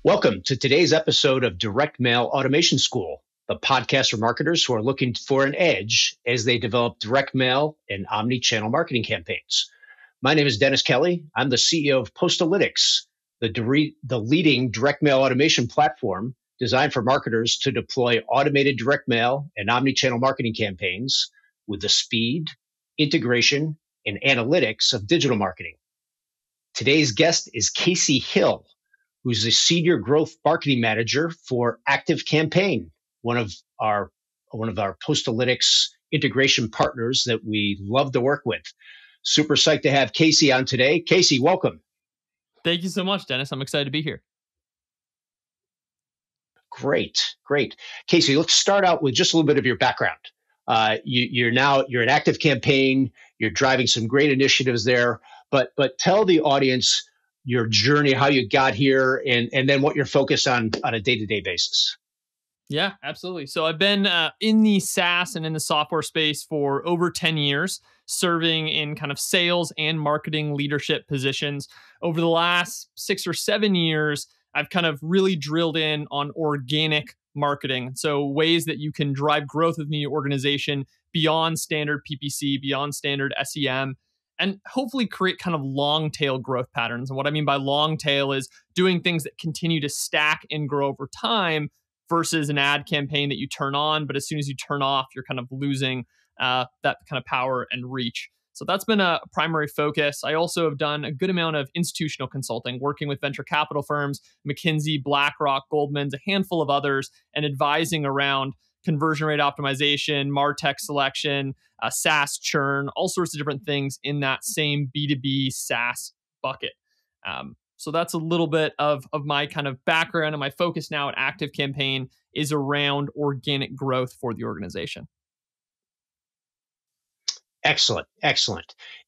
Welcome to today's episode of Direct Mail Automation School, the podcast for marketers who are looking for an edge as they develop direct mail and omni-channel marketing campaigns. My name is Dennis Kelly. I'm the CEO of Postalytics, the leading direct mail automation platform designed for marketers to deploy automated direct mail and omni-channel marketing campaigns with the speed, integration, and analytics of digital marketing. Today's guest is Casey Hill, who's the Senior Growth Marketing Manager for ActiveCampaign, one of our Postalytics integration partners that we love to work with. Super psyched to have Casey on today. Casey, welcome. Thank you so much, Dennis. I'm excited to be here. Great. Casey, let's start out with just a little bit of your background. You're an ActiveCampaign. You're driving some great initiatives there, but tell the audience your journey, how you got here, and then what you're focused on a day-to-day basis. Yeah, absolutely. So I've been in the SaaS and in the software space for over 10 years, serving in kind of sales and marketing leadership positions. Over the last 6 or 7 years, I've kind of really drilled in on organic marketing. So ways that you can drive growth within the organization beyond standard PPC, beyond standard SEM, and hopefully create kind of long tail growth patterns. And what I mean by long tail is doing things that continue to stack and grow over time versus an ad campaign that you turn on, but as soon as you turn off, you're kind of losing that kind of power and reach. So that's been a primary focus. I also have done a good amount of institutional consulting, working with venture capital firms, McKinsey, BlackRock, Goldman's, a handful of others, and advising around conversion rate optimization, MarTech selection, SaaS churn, all sorts of different things in that same B2B SaaS bucket. So that's a little bit of my kind of background, and my focus now at ActiveCampaign is around organic growth for the organization. Excellent.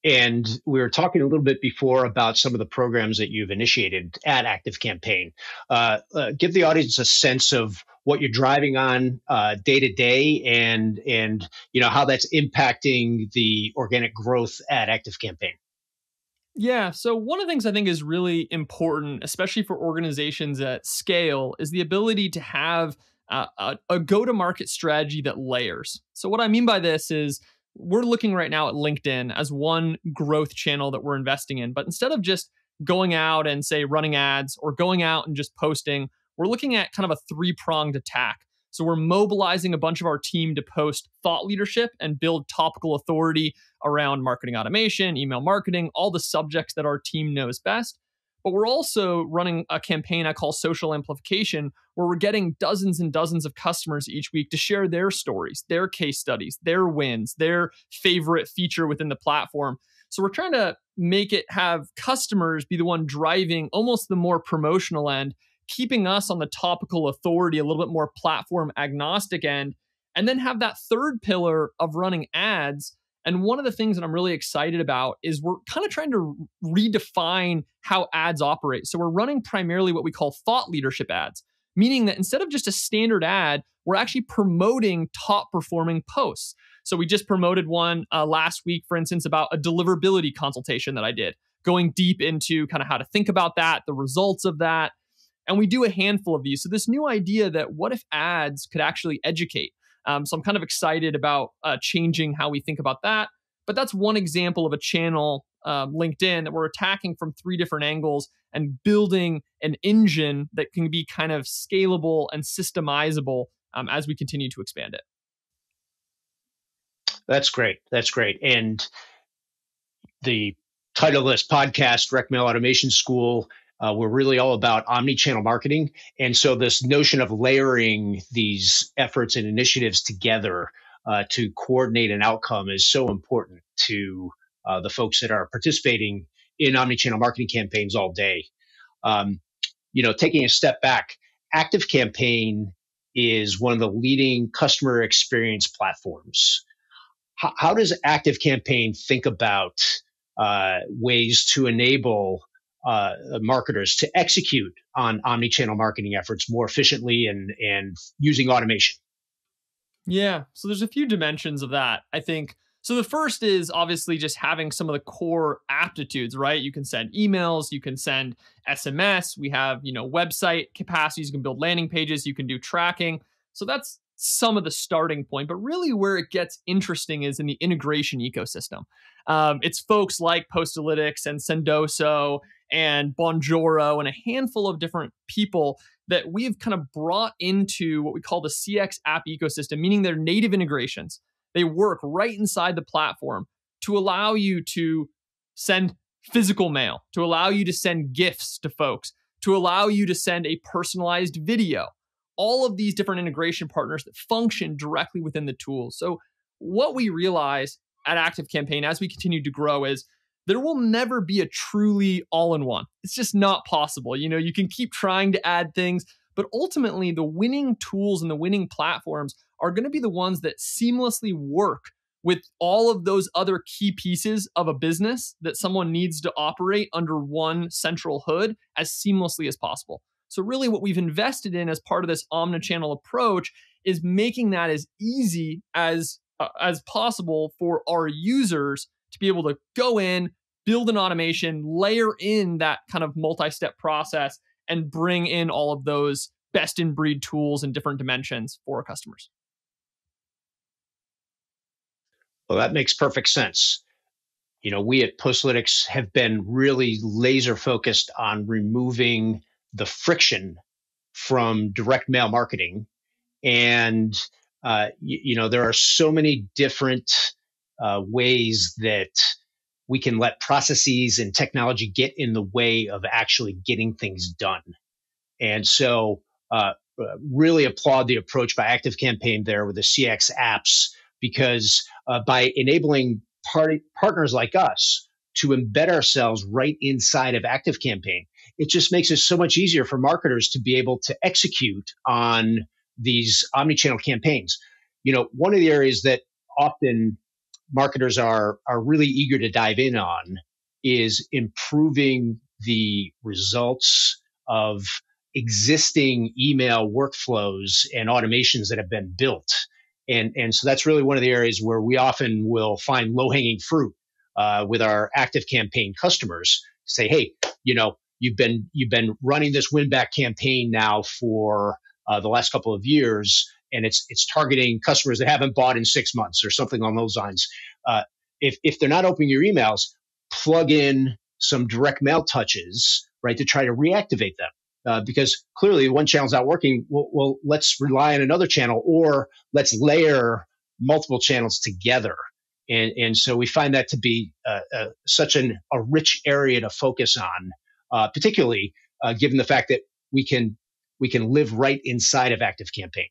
And we were talking a little bit before about some of the programs that you've initiated at ActiveCampaign. Give the audience a sense of what you're driving on day to day, and how that's impacting the organic growth at ActiveCampaign. Yeah. So one of the things I think is really important, especially for organizations at scale, is the ability to have a go-to-market strategy that layers. So what I mean by this is we're looking right now at LinkedIn as one growth channel that we're investing in. But instead of just going out and say running ads or going out and just posting, we're looking at kind of a three-pronged attack. So we're mobilizing a bunch of our team to post thought leadership and build topical authority around marketing automation, email marketing, all the subjects that our team knows best. But we're also running a campaign I call social amplification, where we're getting dozens and dozens of customers each week to share their stories, their case studies, their wins, their favorite feature within the platform. So we're trying to make it have customers be the one driving almost the more promotional end, keeping us on the topical authority, a little bit more platform agnostic end, and then have that third pillar of running ads. And one of the things that I'm really excited about is we're kind of trying to redefine how ads operate. So we're running primarily what we call thought leadership ads, meaning that instead of just a standard ad, we're actually promoting top performing posts. So we just promoted one last week, for instance, about a deliverability consultation that I did, going deep into kind of how to think about that, the results of that. And we do a handful of these. So this new idea that what if ads could actually educate? So I'm kind of excited about changing how we think about that. But that's one example of a channel, LinkedIn, that we're attacking from 3 different angles and building an engine that can be kind of scalable and systemizable as we continue to expand it. That's great. And the title of this podcast, Direct Mail Automation School, we're really all about omni-channel marketing. And so this notion of layering these efforts and initiatives together to coordinate an outcome is so important to the folks that are participating in omni-channel marketing campaigns all day. Taking a step back, ActiveCampaign is one of the leading customer experience platforms. How does ActiveCampaign think about ways to enable marketers to execute on omni-channel marketing efforts more efficiently and using automation? Yeah, so there's a few dimensions of that. I think So the first is obviously just having some of the core aptitudes, right? You can send emails, you can send SMS, we have, website capacities, you can build landing pages, you can do tracking. So that's some of the starting point, but really where it gets interesting is in the integration ecosystem. It's folks like Postalytics and Sendoso and Bonjoro and a handful of different people that we've kind of brought into what we call the CX app ecosystem, meaning they're native integrations. They work right inside the platform to allow you to send physical mail, to allow you to send gifts to folks, to allow you to send a personalized video. All of these different integration partners that function directly within the tools. So what we realize at ActiveCampaign as we continue to grow is there will never be a truly all-in-one. It's just not possible. You can keep trying to add things, but ultimately the winning tools and the winning platforms are going to be the ones that seamlessly work with all of those other key pieces of a business that someone needs to operate under one central hood as seamlessly as possible. So really what we've invested in as part of this omni-channel approach is making that as easy as possible for our users to be able to go in, build an automation, layer in that kind of multi-step process, and bring in all of those best-in-breed tools in different dimensions for our customers. Well, that makes perfect sense. We at Postalytics have been really laser focused on removing the friction from direct mail marketing. And, there are so many different ways that we can let processes and technology get in the way of actually getting things done. And so really applaud the approach by ActiveCampaign there with the CX apps, because by enabling partners like us to embed ourselves right inside of ActiveCampaign, it just makes it so much easier for marketers to be able to execute on these omni-channel campaigns. One of the areas that often marketers are really eager to dive in on is improving the results of existing email workflows and automations that have been built. And so that's really one of the areas where we often will find low-hanging fruit with our ActiveCampaign customers. Say, hey, you've been running this win-back campaign now for the last couple of years, and it's targeting customers that haven't bought in 6 months or something along those lines. If they're not opening your emails, plug in some direct mail touches, right, to try to reactivate them. Because clearly one channel's not working. Well, let's rely on another channel, or let's layer multiple channels together. And so we find that to be such a rich area to focus on, particularly given the fact that we can live right inside of ActiveCampaign.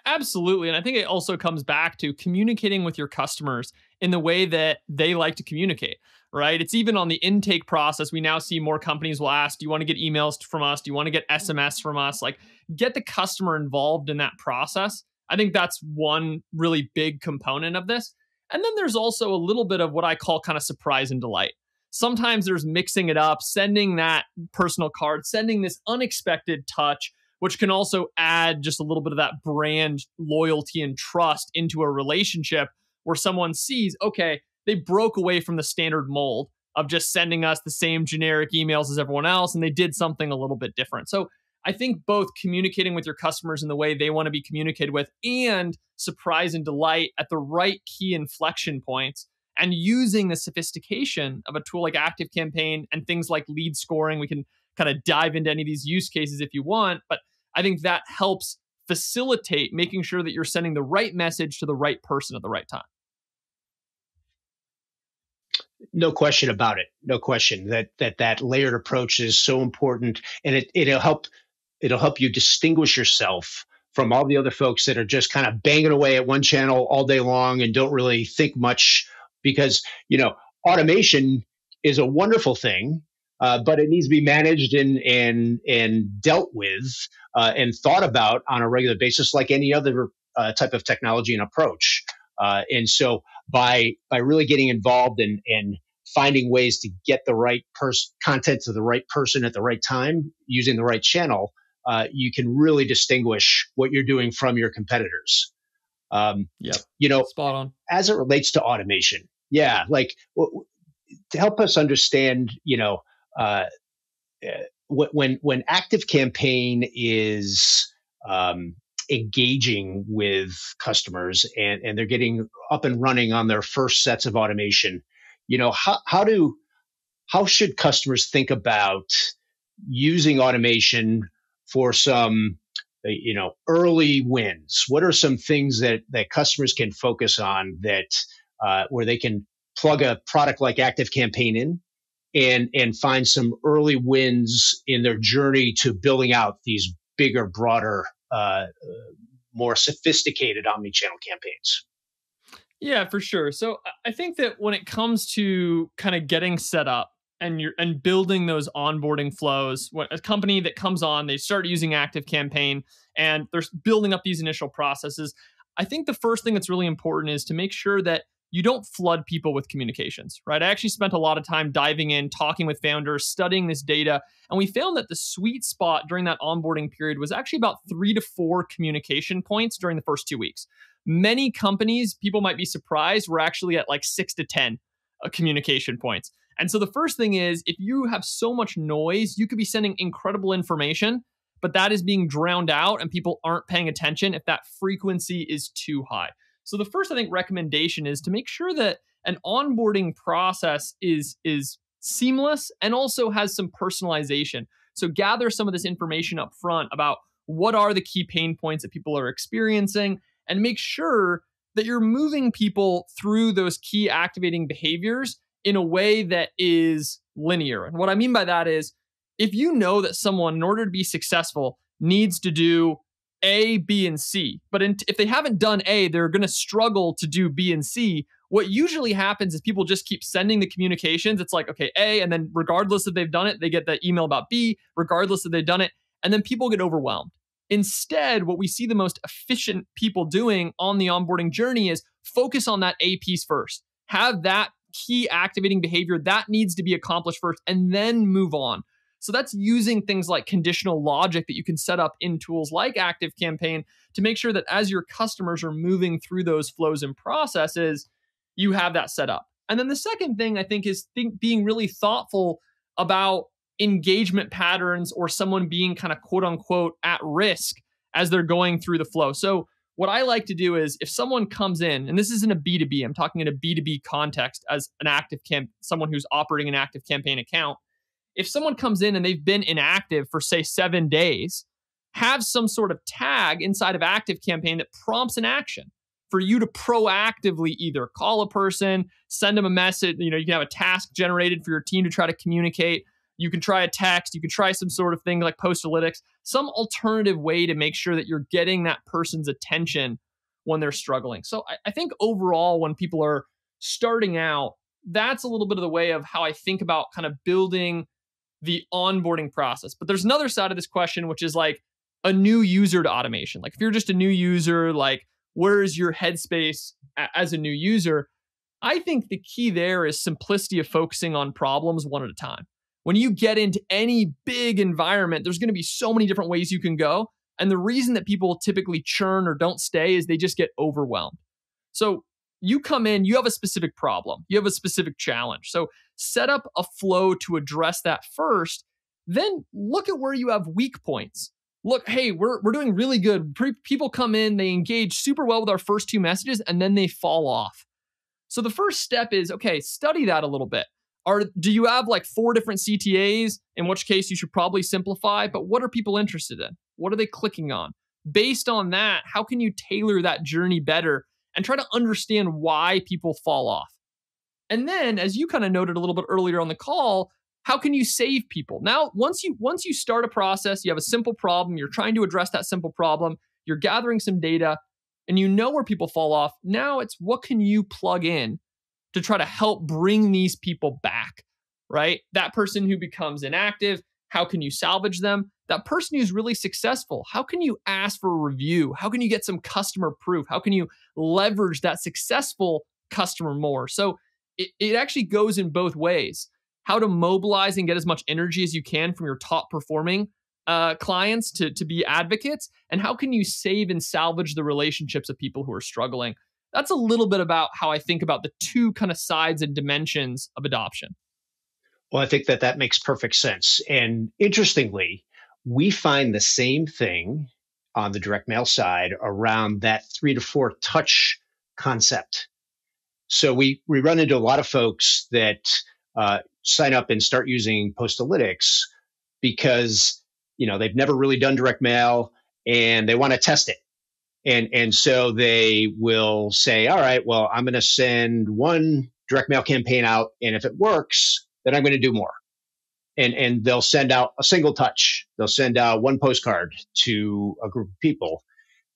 Absolutely. And I think it also comes back to communicating with your customers in the way that they like to communicate, right? It's even on the intake process. We now see more companies will ask, do you want to get emails from us? Do you want to get SMS from us? Like, get the customer involved in that process. I think that's one really big component of this. And then there's also a little bit of what I call kind of surprise and delight. Sometimes there's mixing it up, sending that personal card, sending this unexpected touch, which can also add just a little bit of that brand loyalty and trust into a relationship where someone sees, okay, they broke away from the standard mold of just sending us the same generic emails as everyone else, and they did something a little bit different. So I think both communicating with your customers in the way they want to be communicated with and surprise and delight at the right key inflection points, and using the sophistication of a tool like ActiveCampaign and things like lead scoring. We can kind of dive into any of these use cases if you want, but I think that helps facilitate making sure that you're sending the right message to the right person at the right time. No question about it. No question that layered approach is so important, and it'll help you distinguish yourself from all the other folks that are just kind of banging away at one channel all day long and don't really think much, because automation is a wonderful thing, but it needs to be managed and dealt with and thought about on a regular basis, like any other type of technology and approach. And so by really getting involved and finding ways to get the right content to the right person at the right time using the right channel, you can really distinguish what you're doing from your competitors. Yep. You know, Spot on. as it relates to automation, yeah, like to help us understand, uh, when ActiveCampaign is engaging with customers and they're getting up and running on their first sets of automation, how should customers think about using automation for some early wins? What are some things that customers can focus on that where they can plug a product like ActiveCampaign in and find some early wins in their journey to building out these bigger, broader, more sophisticated omni-channel campaigns? Yeah, for sure. So I think that when it comes to kind of getting set up and building those onboarding flows, when a company that comes on, they start using ActiveCampaign and they're building up these initial processes. I think the first thing that's really important is to make sure that you don't flood people with communications, right? I actually spent a lot of time diving in, talking with founders, studying this data, and we found that the sweet spot during that onboarding period was actually about 3 to 4 communication points during the first 2 weeks. Many companies, people might be surprised, were actually at like 6 to 10 communication points. And so the first thing is, if you have so much noise, you could be sending incredible information, but that is being drowned out and people aren't paying attention if that frequency is too high. So the first, I think, recommendation is to make sure that an onboarding process is seamless and also has some personalization. So gather some of this information up front about what are the key pain points that people are experiencing, and make sure that you're moving people through those key activating behaviors in a way that is linear. And what I mean by that is, if you know that someone, in order to be successful, needs to do A, B, and C, but if they haven't done A, they're going to struggle to do B and C. What usually happens is people just keep sending the communications. It's like, okay, A, and then regardless if they've done it, they get the email about B, regardless if they've done it, and then people get overwhelmed. Instead, what we see the most efficient people doing on the onboarding journey is focus on that A piece first. Have that key activating behavior that needs to be accomplished first, and then move on. So that's using things like conditional logic that you can set up in tools like ActiveCampaign to make sure that as your customers are moving through those flows and processes, you have that set up. And then the second thing I think is being really thoughtful about engagement patterns or someone being kind of quote unquote at risk as they're going through the flow. So what I like to do is if someone comes in, and this isn't a B2B, I'm talking in a B2B context as someone who's operating an ActiveCampaign account. If someone comes in and they've been inactive for say 7 days, have some sort of tag inside of ActiveCampaign that prompts an action for you to proactively either call a person, send them a message. You can have a task generated for your team to try to communicate. You can try a text. You can try some sort of thing like Postalytics, some alternative way to make sure that you're getting that person's attention when they're struggling. So I think overall, when people are starting out, that's a little bit of the way of how I think about kind of building the onboarding process. But there's another side of this question, which is like a new user to automation. Like if you're just a new user, like where is your headspace as a new user? I think the key there is simplicity of focusing on problems one at a time. When you get into any big environment, there's going to be so many different ways you can go. And the reason that people typically churn or don't stay is they just get overwhelmed. So you come in, you have a specific problem, you have a specific challenge. So set up a flow to address that first. Then look at where you have weak points. Look, hey, we're doing really good. People come in, they engage super well with our first 2 messages, and then they fall off. So the first step is, okay, study that a little bit. Do you have like 4 different CTAs, in which case you should probably simplify, but what are people interested in? What are they clicking on? Based on that, how can you tailor that journey better and try to understand why people fall off? And then, as you kind of noted a little bit earlier on the call, how can you save people? Now, once you start a process, you have a simple problem, you're trying to address that simple problem, you're gathering some data, and you know where people fall off. Now it's what can you plug in to try to help bring these people back, right? That person who becomes inactive, how can you salvage them? That person who's really successful, how can you ask for a review? How can you get some customer proof? How can you leverage that successful customer more? So it actually goes in both ways. How to mobilize and get as much energy as you can from your top performing clients to be advocates? And how can you save and salvage the relationships of people who are struggling? That's a little bit about how I think about the two kind of sides and dimensions of adoption. Well, I think that makes perfect sense. And interestingly, we find the same thing on the direct mail side around that 3 to 4 touch concept. So we run into a lot of folks that sign up and start using Postalytics because they've never really done direct mail and they want to test it. And so they will say, all right, well, I'm going to send one direct mail campaign out, and if it works, then I'm going to do more. And they'll send out a single touch. They'll send out one postcard to a group of people.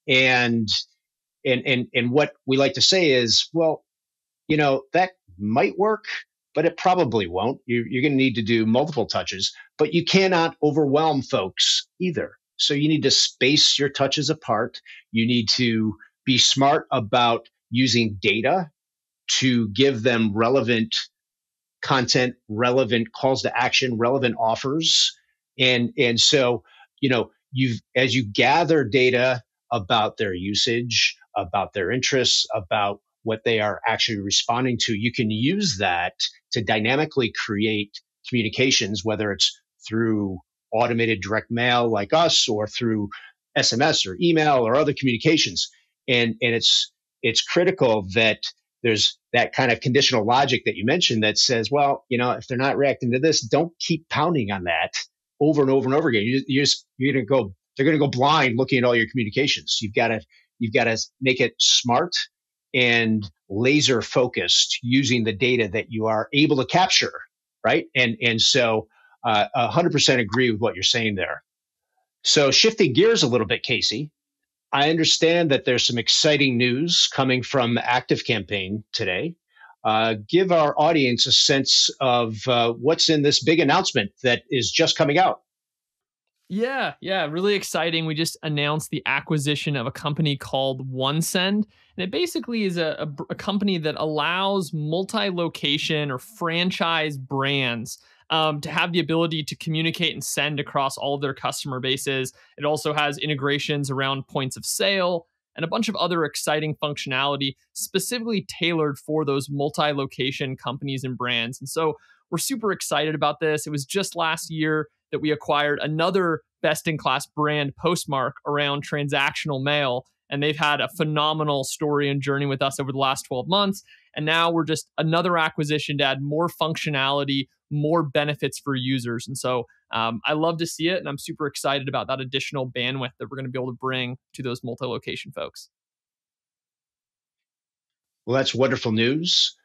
And what we like to say is, well, that might work, but it probably won't. You're going to need to do multiple touches, but you cannot overwhelm folks either. So you need to space your touches apart. You need to be smart about using data to give them relevant content, relevant calls to action, relevant offers. And so, as you gather data about their usage, about their interests, about what they are actually responding to, you can use that to dynamically create communications, whether it's through automated direct mail like us or through SMS or email or other communications. And it's critical that there's that kind of conditional logic that you mentioned that says, well, if they're not reacting to this, don't keep pounding on that over and over and over again. They're going to go blind looking at all your communications. You've got to make it smart and laser focused using the data that you are able to capture, right? And so 100% agree with what you're saying there. So shifting gears a little bit, Casey, I understand that there's some exciting news coming from ActiveCampaign today. Give our audience a sense of what's in this big announcement that is just coming out. Yeah, really exciting. We just announced the acquisition of a company called OneSend. And it basically is a company that allows multi-location or franchise brands to have the ability to communicate and send across all of their customer bases. It also has integrations around points of sale and a bunch of other exciting functionality specifically tailored for those multi-location companies and brands. And so we're super excited about this. It was just last year that we acquired another best-in-class brand, Postmark, around transactional mail. And they've had a phenomenal story and journey with us over the last 12 months. And now we're just another acquisition to add more functionality, more benefits for users. And so I love to see it. And I'm super excited about that additional bandwidth that we're going to be able to bring to those multi-location folks. Well, that's wonderful news.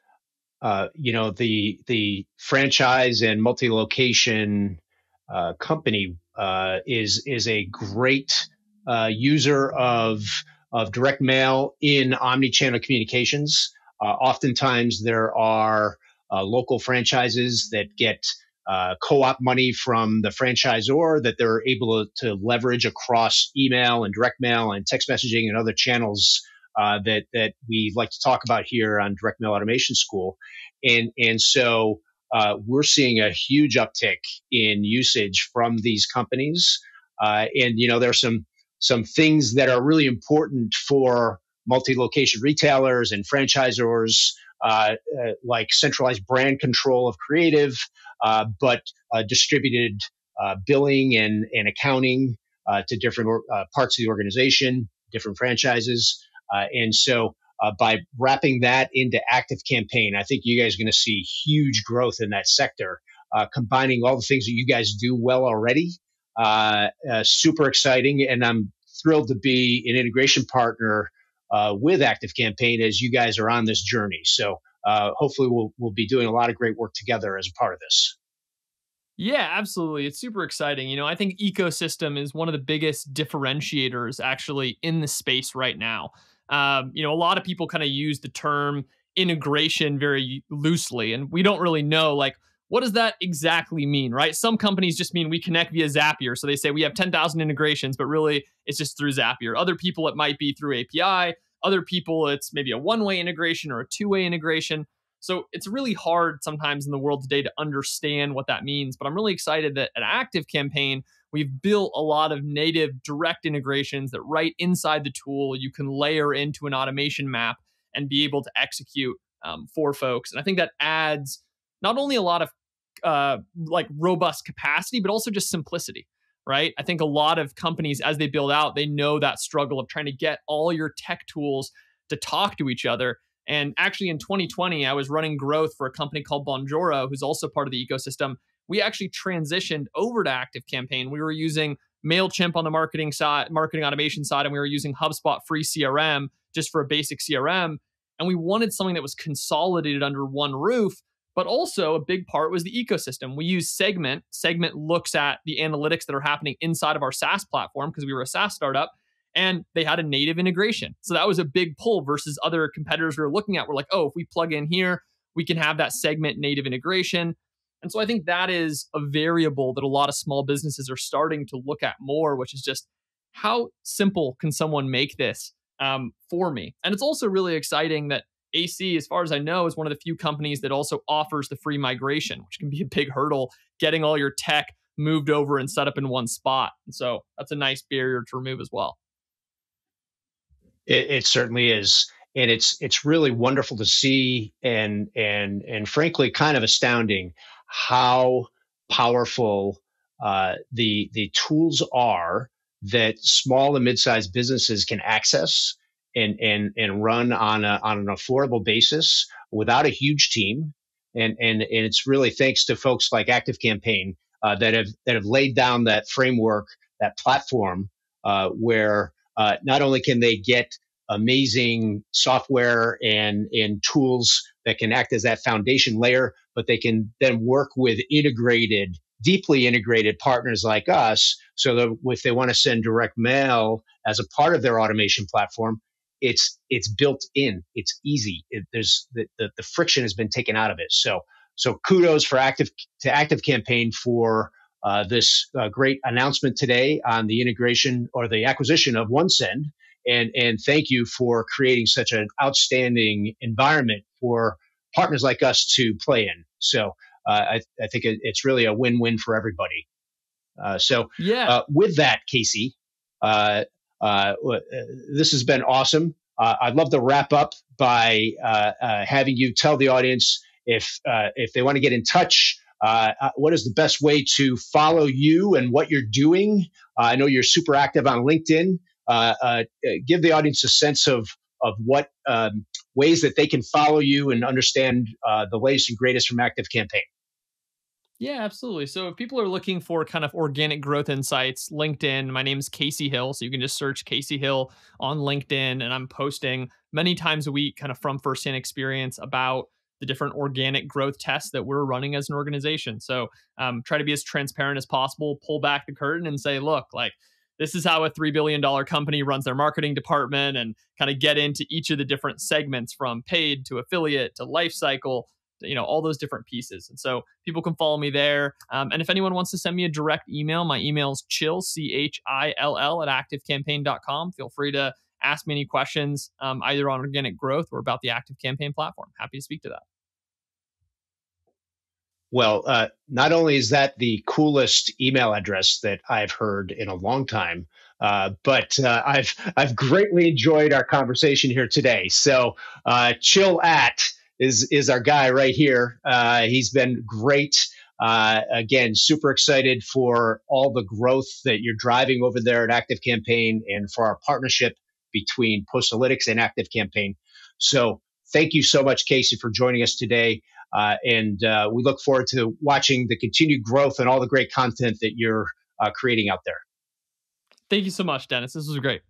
The franchise and multi-location company is a great user of direct mail in omni-channel communications. Oftentimes there are local franchises that get co-op money from the franchisor that they're able to leverage across email and direct mail and text messaging and other channels that we like to talk about here on Direct Mail Automation School. And so we're seeing a huge uptick in usage from these companies. And there are some things that are really important for multi-location retailers and franchisors, like centralized brand control of creative, but distributed billing and accounting to different parts of the organization, different franchises. And so by wrapping that into ActiveCampaign, I think you guys are going to see huge growth in that sector, combining all the things that you guys do well already. Super exciting. And I'm thrilled to be an integration partner with ActiveCampaign as you guys are on this journey. So hopefully we'll be doing a lot of great work together as a part of this. Yeah, absolutely. It's super exciting. I think ecosystem is one of the biggest differentiators actually in the space right now. A lot of people kind of use the term integration very loosely, and we don't really know, like, what does that exactly mean, right? Some companies just mean we connect via Zapier. So they say we have 10,000 integrations, but really it's just through Zapier. Other people, it might be through API. Other people, it's maybe a one-way integration or a two-way integration. So it's really hard sometimes in the world today to understand what that means. But I'm really excited that at ActiveCampaign, we've built a lot of native direct integrations that right inside the tool, you can layer into an automation map and be able to execute for folks. And I think that adds not only a lot of like robust capacity, but also just simplicity, right? I think a lot of companies, as they build out, they know that struggle of trying to get all your tech tools to talk to each other. And actually in 2020, I was running growth for a company called Bonjoro, who's also part of the ecosystem. We actually transitioned over to ActiveCampaign. We were using MailChimp on the marketing side, marketing automation side, and we were using HubSpot free CRM just for a basic CRM. And we wanted something that was consolidated under one roof. But also a big part was the ecosystem. We use Segment. Segment looks at the analytics that are happening inside of our SaaS platform because we were a SaaS startup, and they had a native integration. So that was a big pull versus other competitors we were looking at. We're like, oh, if we plug in here, we can have that Segment native integration. And so I think that is a variable that a lot of small businesses are starting to look at more, which is just how simple can someone make this for me? And it's also really exciting that AC, as far as I know, is one of the few companies that also offers the free migration, which can be a big hurdle, getting all your tech moved over and set up in one spot. And so that's a nice barrier to remove as well. It certainly is. And it's really wonderful to see and frankly kind of astounding how powerful the tools are that small and mid-sized businesses can access and run on an affordable basis without a huge team. And it's really thanks to folks like ActiveCampaign that have laid down that framework, that platform where not only can they get amazing software and tools that can act as that foundation layer, but they can then work with deeply integrated partners like us, so that if they want to send direct mail as a part of their automation platform, it's built in. It's easy. There's the friction has been taken out of it. So kudos to ActiveCampaign for this great announcement today on the integration or the acquisition of OneSend, and thank you for creating such an outstanding environment for partners like us to play in. So I think it's really a win-win for everybody. With that, Casey, this has been awesome. I'd love to wrap up by having you tell the audience if they want to get in touch, what is the best way to follow you and what you're doing. I know you're super active on LinkedIn. Give the audience a sense of what ways that they can follow you and understand the latest and greatest from ActiveCampaign. Yeah, absolutely. So if people are looking for kind of organic growth insights, LinkedIn, my name's Casey Hill. So you can just search Casey Hill on LinkedIn, and I'm posting many times a week kind of from firsthand experience about the different organic growth tests that we're running as an organization. So try to be as transparent as possible, pull back the curtain and say, look, like, this is how a $3 billion company runs their marketing department, and kind of get into each of the different segments from paid to affiliate to life cycle, all those different pieces. And so people can follow me there. And if anyone wants to send me a direct email, my email is chill, CHILL, at activecampaign.com. Feel free to ask me any questions, either on organic growth or about the ActiveCampaign platform. Happy to speak to that. Well, not only is that the coolest email address that I've heard in a long time, but I've greatly enjoyed our conversation here today. So chill at is our guy right here. He's been great. Again, super excited for all the growth that you're driving over there at ActiveCampaign and for our partnership between Postalytics and ActiveCampaign. So thank you so much, Casey, for joining us today. And we look forward to watching the continued growth and all the great content that you're creating out there. Thank you so much, Dennis. This was great.